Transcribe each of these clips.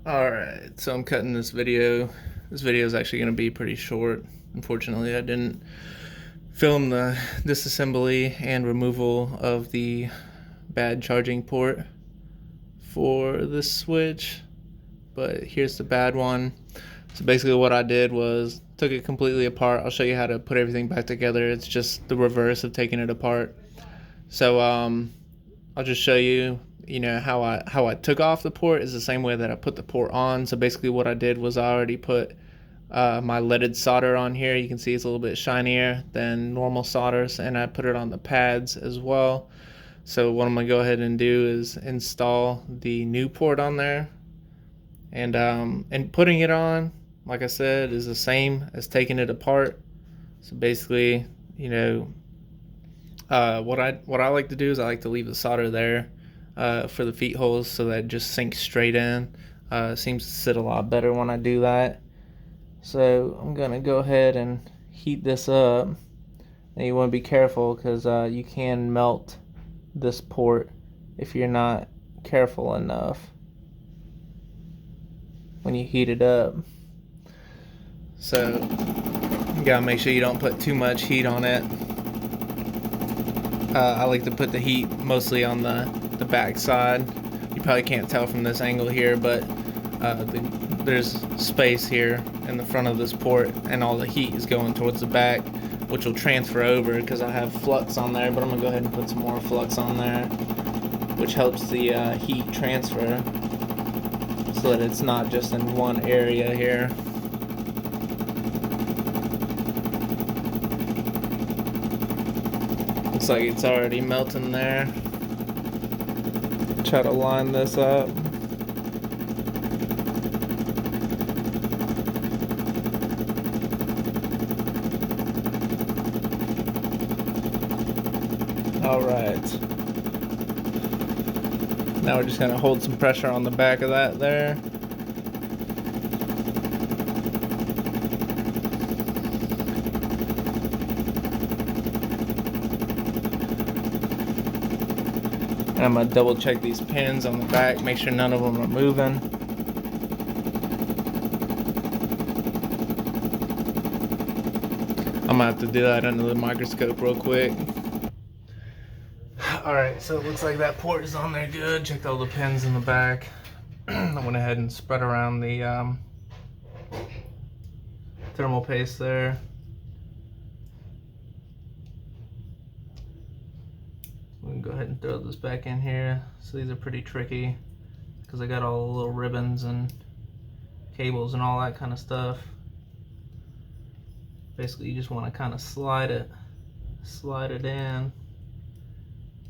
Alright, so I'm cutting this video. This video is actually going to be pretty short. Unfortunately, I didn't film the disassembly and removal of the bad charging port for this switch, but here's the bad one. So basically what I did was took it completely apart. I'll show you how to put everything back together. It's just the reverse of taking it apart. So I'll just show you, how I took off the port is the same way that I put the port on. So basically what I did was I already put my leaded solder on here. You can see it's a little bit shinier than normal solders, and I put it on the pads as well. So what I'm gonna go ahead and do is install the new port on there, and putting it on, like I said, is the same as taking it apart. So basically, what I like to do is I like to leave the solder there for the feet holes so that it just sinks straight in. It seems to sit a lot better when I do that. So I'm gonna go ahead and heat this up. And you want to be careful because you can melt this port if you're not careful enough when you heat it up. So you gotta make sure you don't put too much heat on it. I like to put the heat mostly on the back side. You probably can't tell from this angle here, but there's space here in the front of this port, and all the heat is going towards the back, which will transfer over because I have flux on there, but I'm gonna go ahead and put some more flux on there, which helps the heat transfer so that it's not just in one area here. Looks like it's already melting there. Try to line this up. Alright. Now we're just going to hold some pressure on the back of that there. And I'm going to double check these pins on the back, make sure none of them are moving. I'm going to have to do that under the microscope real quick. Alright, so it looks like that port is on there good. Checked all the pins in the back. I went ahead and spread around the thermal paste there. We can go ahead and throw this back in here. So these are pretty tricky because I got all the little ribbons and cables and all that kind of stuff. Basically, you just want to kind of slide it in.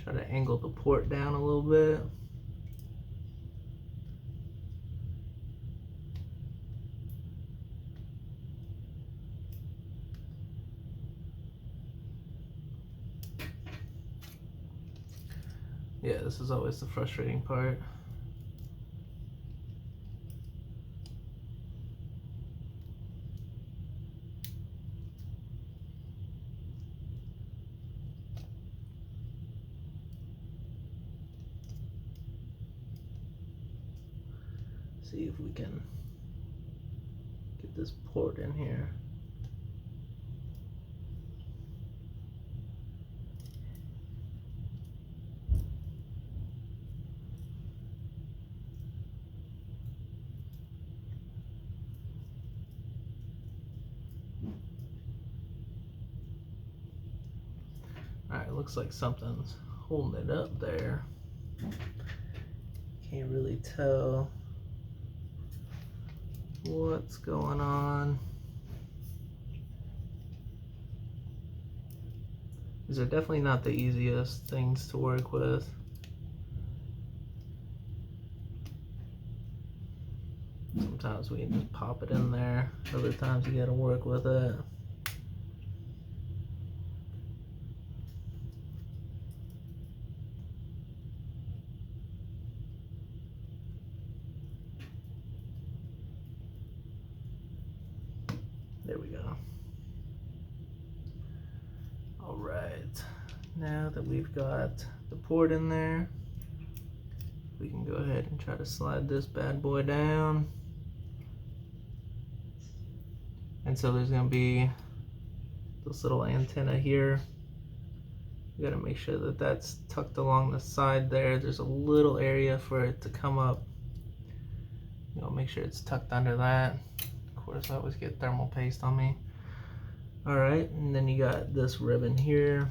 Try to angle the port down a little bit. Yeah, this is always the frustrating part. See if we can get this port in here. Alright, looks like something's holding it up there. Can't really tell what's going on. These are definitely not the easiest things to work with. Sometimes we can just pop it in there. Other times you gotta work with it. There we go. Alright, now that we've got the port in there, we can go ahead and try to slide this bad boy down. And so there's going to be this little antenna here. You got to make sure that that's tucked along the side there. There's a little area for it to come up. You know, make sure it's tucked under that. Of course, I always get thermal paste on me. All right, and then you got this ribbon here.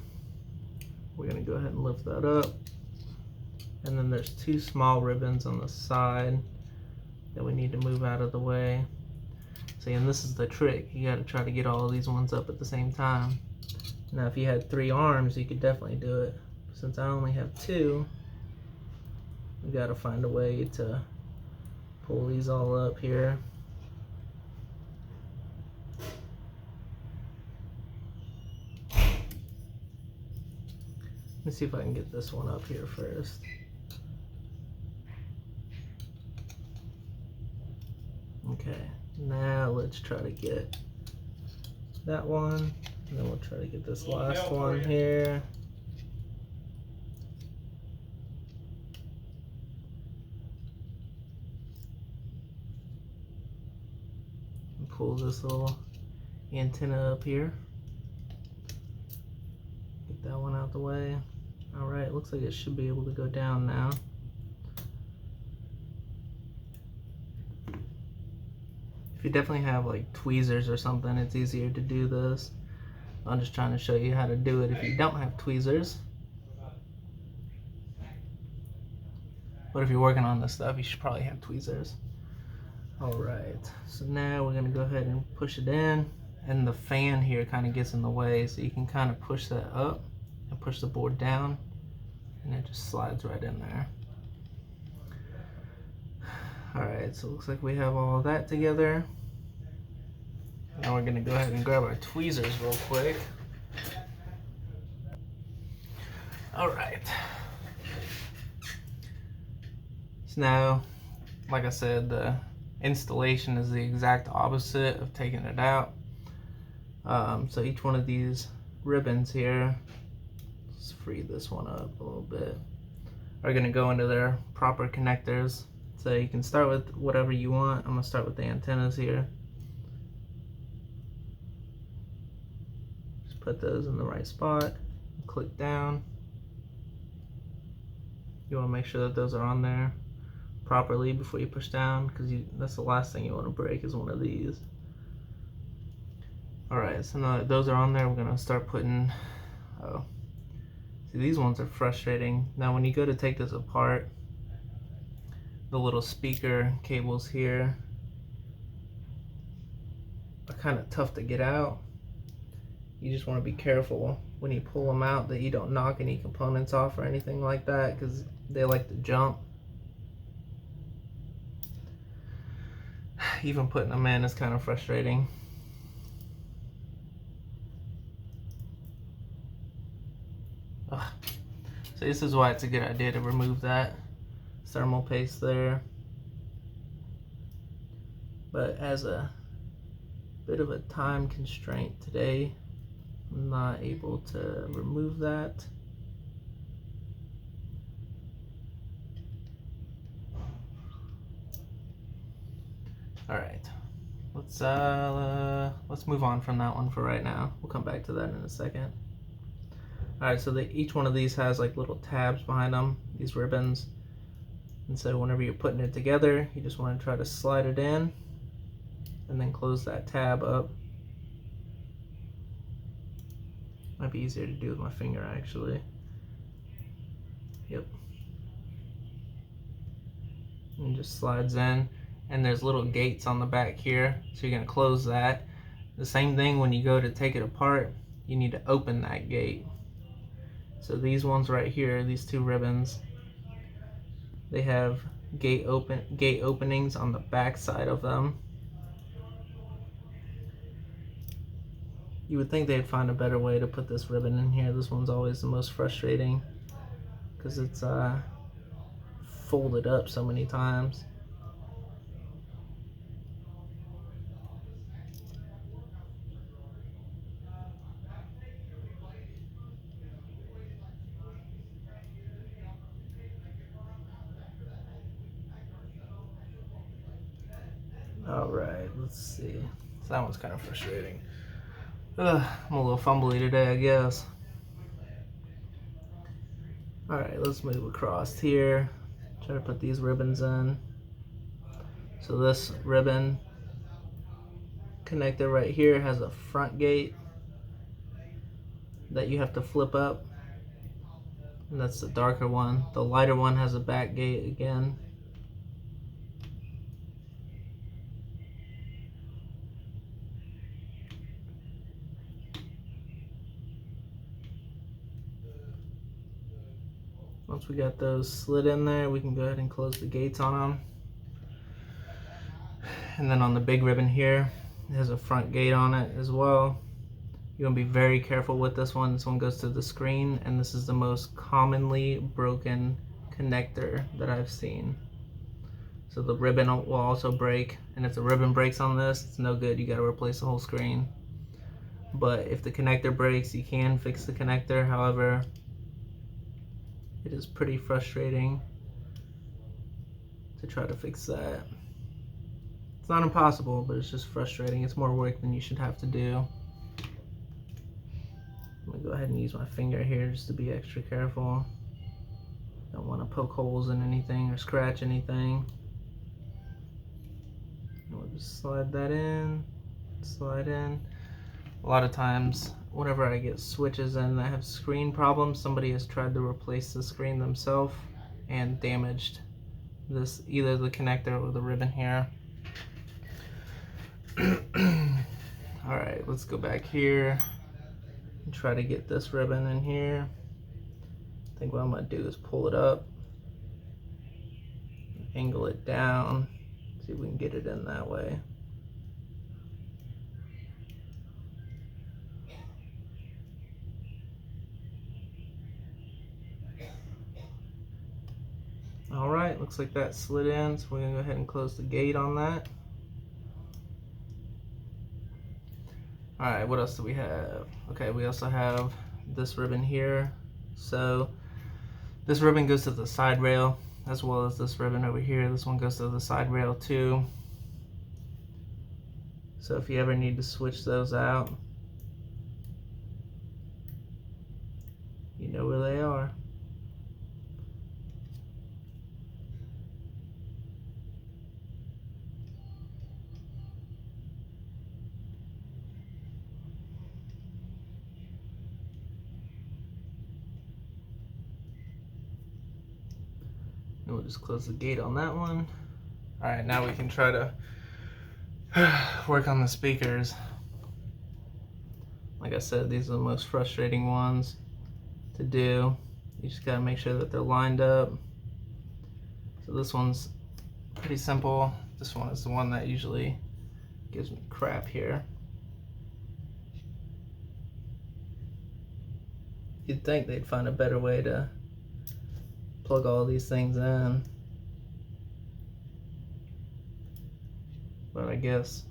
We're going to go ahead and lift that up. And then there's two small ribbons on the side that we need to move out of the way. See, and this is the trick. You got to try to get all of these ones up at the same time. Now, if you had 3 arms, you could definitely do it. Since I only have 2, we got to find a way to pull these all up here. Let's see if I can get this one up here first. Okay, now let's try to get that one, and then we'll try to get this last one here. And pull this little antenna up here. Get that one out the way. Alright, looks like it should be able to go down now. If you definitely have like tweezers or something, it's easier to do this. I'm just trying to show you how to do it if you don't have tweezers. But if you're working on this stuff, you should probably have tweezers. Alright, so now we're going to go ahead and push it in. And the fan here kind of gets in the way, so you can kind of push that up and push the board down. And it just slides right in there. Alright, so it looks like we have all that together. Now we're going to go ahead and grab our tweezers real quick. Alright. So now, like I said, the installation is the exact opposite of taking it out. So each one of these ribbons here, let's free this one up a little bit, are going to go into their proper connectors. So you can start with whatever you want. I'm going to start with the antennas here. Just put those in the right spot. Click down. You want to make sure that those are on there properly before you push down, because that's the last thing you want to break is one of these. Alright, so now that those are on there, we're going to start putting... Oh. See, these ones are frustrating. Now when you go to take this apart, the little speaker cables here are kind of tough to get out. You just want to be careful when you pull them out that you don't knock any components off or anything like that, because they like to jump. Even putting them in is kind of frustrating. Ugh. So this is why it's a good idea to remove that thermal paste there. But as a bit of a time constraint today, I'm not able to remove that. Alright, let's move on from that one for right now. We'll come back to that in a second. Alright, so each one of these has like little tabs behind them, these ribbons. And so whenever you're putting it together, you just want to try to slide it in and then close that tab up. Might be easier to do with my finger actually. Yep. And it just slides in. And there's little gates on the back here, so you're going to close that. The same thing when you go to take it apart, you need to open that gate. So these ones right here, these two ribbons, they have gate openings on the back side of them. You would think they'd find a better way to put this ribbon in here. This one's always the most frustrating because it's folded up so many times. All right, let's see. So that one's kind of frustrating. I'm a little fumbly today, I guess. All right, let's move across here. Try to put these ribbons in. So this ribbon connector right here has a front gate that you have to flip up. And that's the darker one. The lighter one has a back gate again. Once we got those slid in there, we can go ahead and close the gates on them. And then on the big ribbon here, it has a front gate on it as well. You're gonna be very careful with this one. This one goes to the screen, and this is the most commonly broken connector that I've seen. So the ribbon will also break, and if the ribbon breaks on this, it's no good. You gotta replace the whole screen. But if the connector breaks, you can fix the connector. However, it is pretty frustrating to try to fix that. It's not impossible, but it's just frustrating. It's more work than you should have to do. I'm gonna go ahead and use my finger here just to be extra careful. Don't want to poke holes in anything or scratch anything. And we'll just slide that in, slide in. A lot of times, whenever I get switches in that have screen problems, somebody has tried to replace the screen themselves and damaged this, either the connector or the ribbon here. Alright, let's go back here and try to get this ribbon in here. I think what I'm going to do is pull it up, angle it down, see if we can get it in that way. Alright, looks like that slid in, so we're going to go ahead and close the gate on that. Alright, what else do we have? Okay, we also have this ribbon here. So this ribbon goes to the side rail, as well as this ribbon over here. This one goes to the side rail too. So if you ever need to switch those out, you know where they are. And we'll just close the gate on that one. Alright, now we can try to work on the speakers. Like I said, these are the most frustrating ones to do. You just gotta make sure that they're lined up. So this one's pretty simple. This one is the one that usually gives me crap here. You'd think they'd find a better way to plug all these things in, but I guess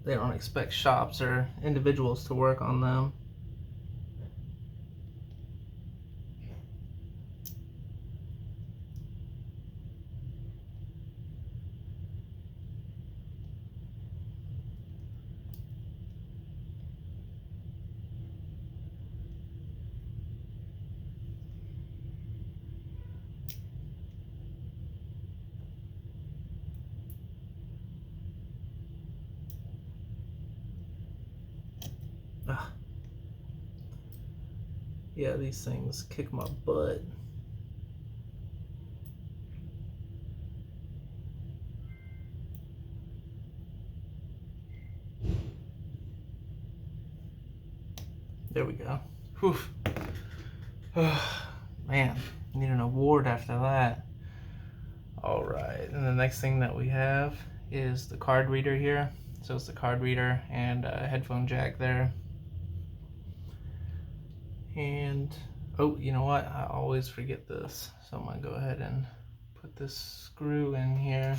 they don't expect shops or individuals to work on them. Yeah, these things kick my butt. There we go. Whew. Oh, man, I need an award after that. Alright, and the next thing that we have is the card reader here. So it's the card reader and a headphone jack there. And, oh, you know what? I always forget this. So I'm going to go ahead and put this screw in here.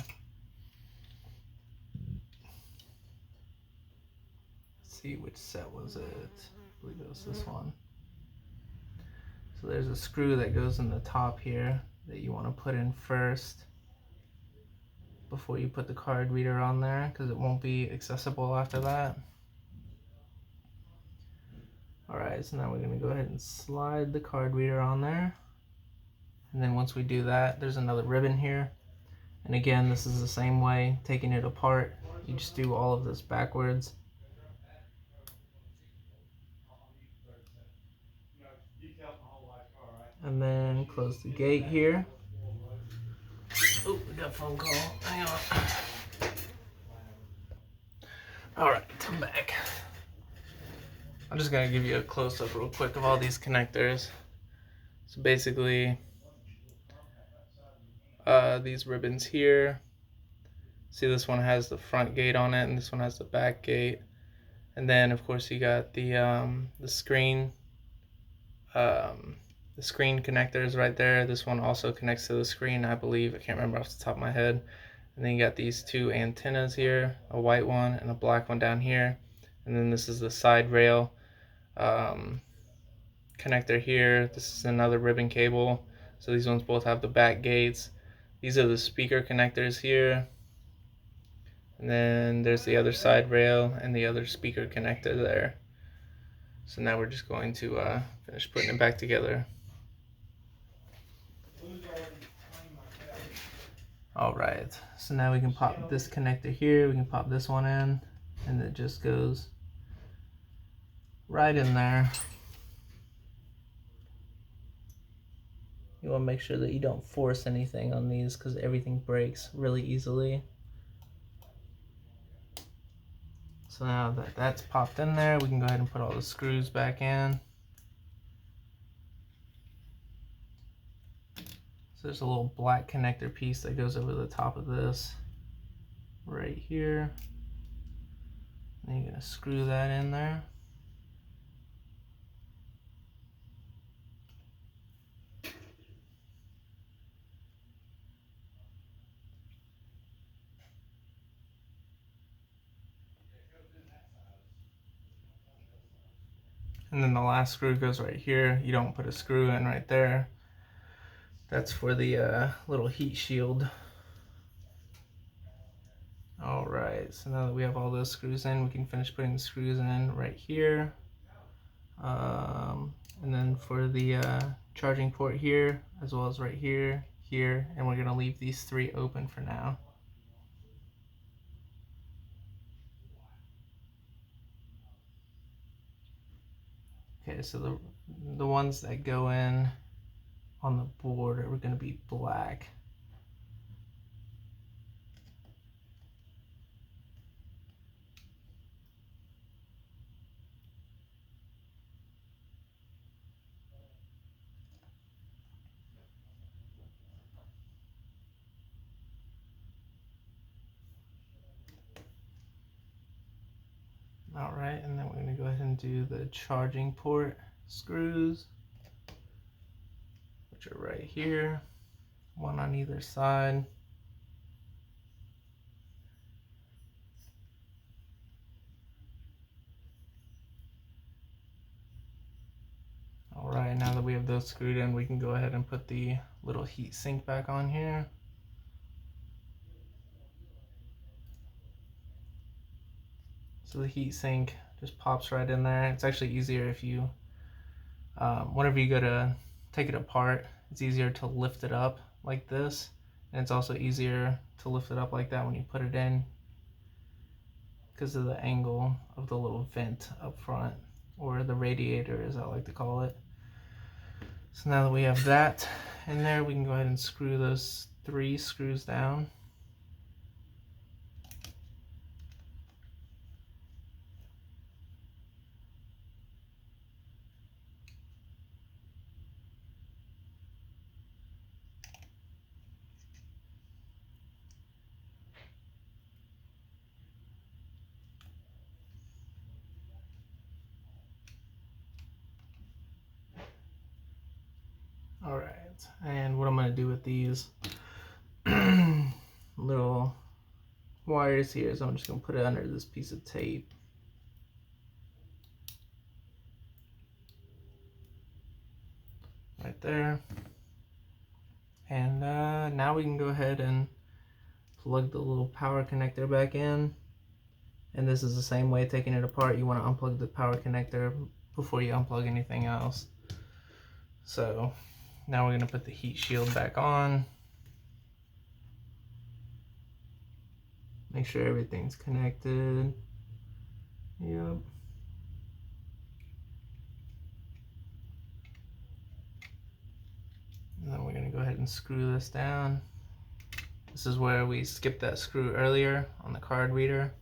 Let's see, which set was it? I believe it was this one. So there's a screw that goes in the top here that you want to put in first. before you put the card reader on there, because it won't be accessible after that. Alright, so now we're going to go ahead and slide the card reader on there. And then once we do that, there's another ribbon here. And again, this is the same way, taking it apart. You just do all of this backwards. And then close the gate here. Oh, we got a phone call. Hang on. Alright, I'm back. I'm just going to give you a close-up real quick of all these connectors. So basically, these ribbons here. See, this one has the front gate on it, and this one has the back gate. And then, of course, you got the screen. The screen connectors right there. This one also connects to the screen, I believe. I can't remember off the top of my head. And then you got these two antennas here, a white one and a black one down here. And then this is the side rail connector here. This is another ribbon cable. So these ones both have the back gates. These are the speaker connectors here. And then there's the other side rail and the other speaker connector there. So now we're just going to finish putting it back together. Alright, so now we can pop this connector here, we can pop this one in, and it just goes right in there. You want to make sure that you don't force anything on these because everything breaks really easily. So now that that's popped in there, we can go ahead and put all the screws back in. So there's a little black connector piece that goes over the top of this right here. And you're going to screw that in there. And then the last screw goes right here. You don't put a screw in right there. That's for the little heat shield. Alright, so now that we have all those screws in, we can finish putting the screws in right here. And then for the charging port here, as well as right here, here, and we're going to leave these three open for now. Okay, so the ones that go in on the board are going to be black. Alright, and then we're going to go ahead and do the charging port screws, which are right here, one on either side. Alright, now that we have those screwed in, we can go ahead and put the little heat sink back on here. So the heat sink just pops right in there. It's actually easier if you, whenever you go to take it apart, it's easier to lift it up like this. And it's also easier to lift it up like that when you put it in because of the angle of the little vent up front, or the radiator as I like to call it. So now that we have that in there, we can go ahead and screw those three screws down. Alright, and what I'm going to do with these little wires here is I'm just going to put it under this piece of tape. Right there. And now we can go ahead and plug the little power connector back in. And this is the same way, taking it apart, you want to unplug the power connector before you unplug anything else. So now we're going to put the heat shield back on. Make sure everything's connected. Yep. And then we're going to go ahead and screw this down. This is where we skipped that screw earlier on the card reader.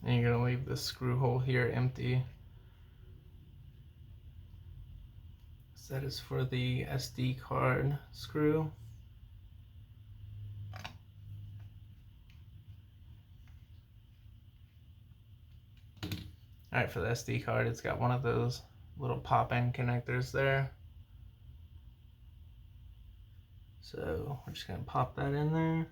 And you're going to leave this screw hole here empty. So that is for the SD card screw. Alright, for the SD card, it's got one of those little pop-in connectors there. So we're just going to pop that in there.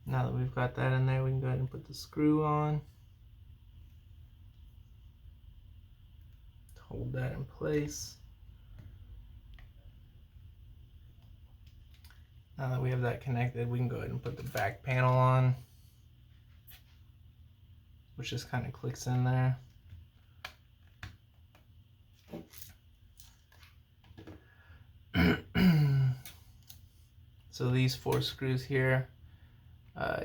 Now that we've got that in there, we can go ahead and put the screw on. Hold that in place. Now that we have that connected, we can go ahead and put the back panel on, which just kind of clicks in there. So these 4 screws here,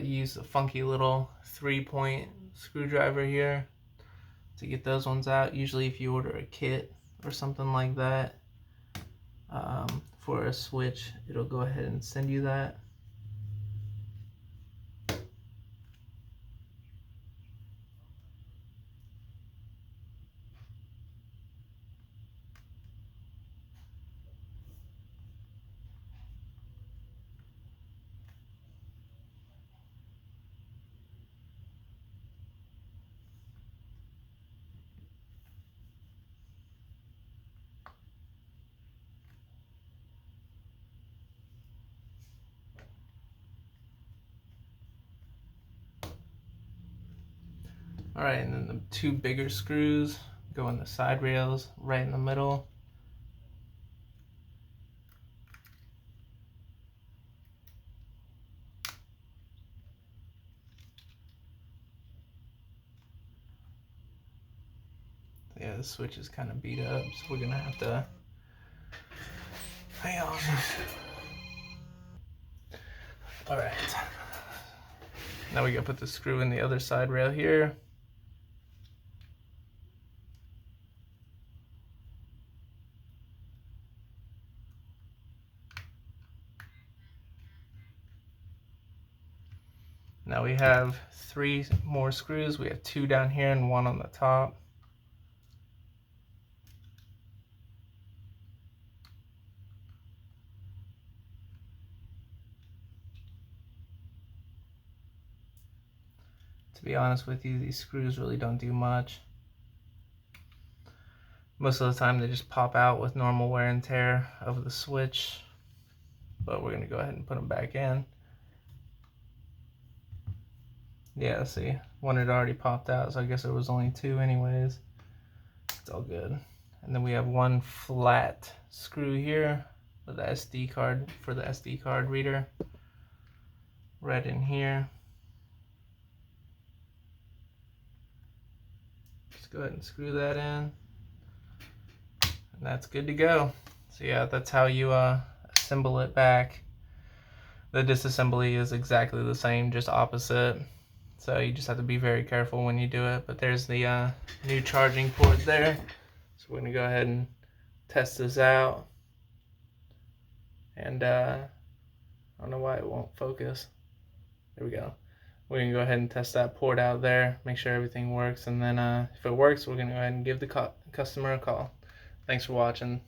use a funky little 3-point screwdriver here to get those ones out. Usually if you order a kit or something like that for a switch, it'll go ahead and send you that. Alright, and then the 2 bigger screws go in the side rails right in the middle. Yeah, the switch is kind of beat up, so we're gonna have to hang on. Alright. Now we gotta put the screw in the other side rail here. Now we have 3 more screws. We have 2 down here and 1 on the top. To be honest with you, these screws really don't do much. Most of the time they just pop out with normal wear and tear of the switch, but we're gonna go ahead and put them back in. Yeah, see, 1 had already popped out, so I guess there was only 2 anyways. It's all good. And then we have 1 flat screw here for the SD card reader, right in here. Just go ahead and screw that in, and that's good to go. So yeah, that's how you assemble it back. The disassembly is exactly the same, just opposite. So you just have to be very careful when you do it. But there's the new charging port there. So we're gonna go ahead and test this out. And I don't know why it won't focus. There we go. We're gonna go ahead and test that port out there, make sure everything works, and then if it works, we're gonna go ahead and give the customer a call. Thanks for watching.